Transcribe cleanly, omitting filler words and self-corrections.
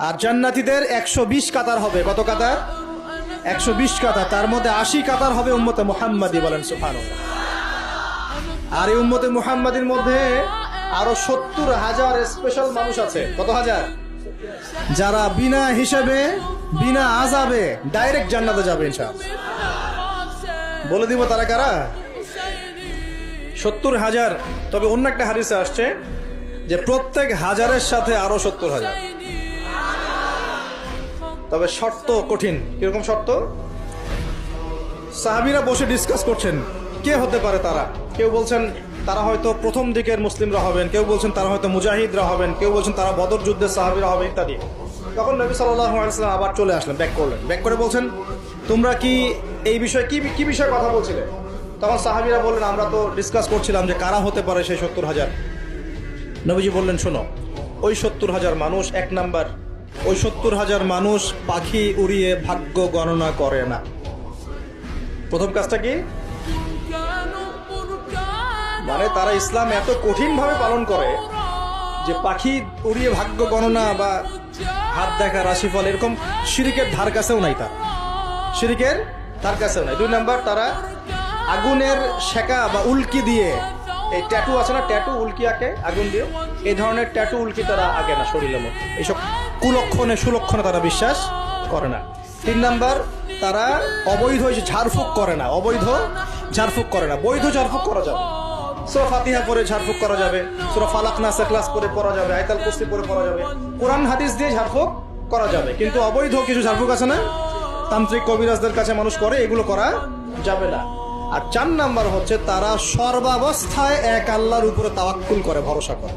আর জান্নাতীদের 120 কাতার হবে। কত কাতার? 120 কাতার। তার মধ্যে 80 কাতার হবে উম্মতে মুহাম্মাদি। বলেন সুবহানাল্লাহ। আর এই উম্মতে মুহাম্মাদির মধ্যে আরো 70,000 স্পেশাল মানুষ আছে। কত হাজার? যারা বিনা হিসেবে বিনা আযাবে ডাইরেক্ট জান্নাতে যাবে ইনশাআল্লাহ। বলে দিব তারা কারা? 70,000। তবে অন্য একটা হাদিসে আসছে যে প্রত্যেক হাজারের সাথে আরো 70,000। তবে শর্ত কঠিন। কিরকম শর্ত? সাহাবীরা বসে ডিসকাস করছেন কে হতে পারে তারা। কেউ বলছেন তারা হয়তো প্রথম দিকের মুসলিমরা হবেন, কেউ বলছেন তারা হয়তো মুজাহিদরা হবেন, কেউ বলছেন তারা বদর যুদ্ধের সাহাবীরা হবে ইত্যাদি। তখন নবী সাল্লাল্লাহু আলাইহি ওয়াসাল্লাম আবার চলে আসলেন, ব্যাক করলেন। ব্যাক করে বলছেন তোমরা কি এই বিষয়ে কি বিষয়ে কথা বলছিলে? তখন সাহাবীরা বললেন আমরা তো ডিসকাস করছিলাম যে কারা হতে পারে সেই 70,000। নবীজি বললেন শোনো, ওই 70,000 মানুষ, এক নাম্বার, ওই 70,000 মানুষ পাখি উড়িয়ে ভাগ্য গণনা করে না। প্রথম কাজটা কি? মানে তারা ইসলাম এত কঠিন ভাবে পালন করে যে পাখি উড়িয়ে ভাগ্য গণনা বা হাত দেখা রাশিফল এরকম শিরিকের ধার কাছেও নাই। তার শিরিকের ধার কাছেও নাই। দুই নাম্বার, তারা আগুনের শেখা বা উল্কি দিয়ে, এই ট্যাটু আছে না, ট্যাটু উল্কি আঁকে আগুন দিয়ে, এই ধরনের ট্যাটু উল্কি তারা আগে না শরীরের মধ্যে। এইসব কুলক্ষণে সুলক্ষণে তারা বিশ্বাস করে না। তিন নাম্বার, তারা অবৈধ ঝাড়ফুঁক করে না। অবৈধ ঝাড়ফুঁক করে না। বৈধ ঝাড়ফুঁক করা যাবে। সূরা ফাতিহা পড়ে ঝাড়ফুঁক করা যাবে, সূরা ফালাক নাস ইখলাস পড়ে পড়া যাবে, আয়াতুল কুরসি পড়ে পড়া যাবে, কোরআন হাদিস দিয়ে ঝাড়ফুঁক করা যাবে। কিন্তু অবৈধ কিছু ঝাড়ফুঁক আছে না, তান্ত্রিক কবিরাজদের কাছে মানুষ করে, এগুলো করা যাবে না। আর 4 নাম্বার হচ্ছে তারা সর্বাবস্থায় এক আল্লাহর উপরে তাওয়াক্কুল করে, ভরসা করে।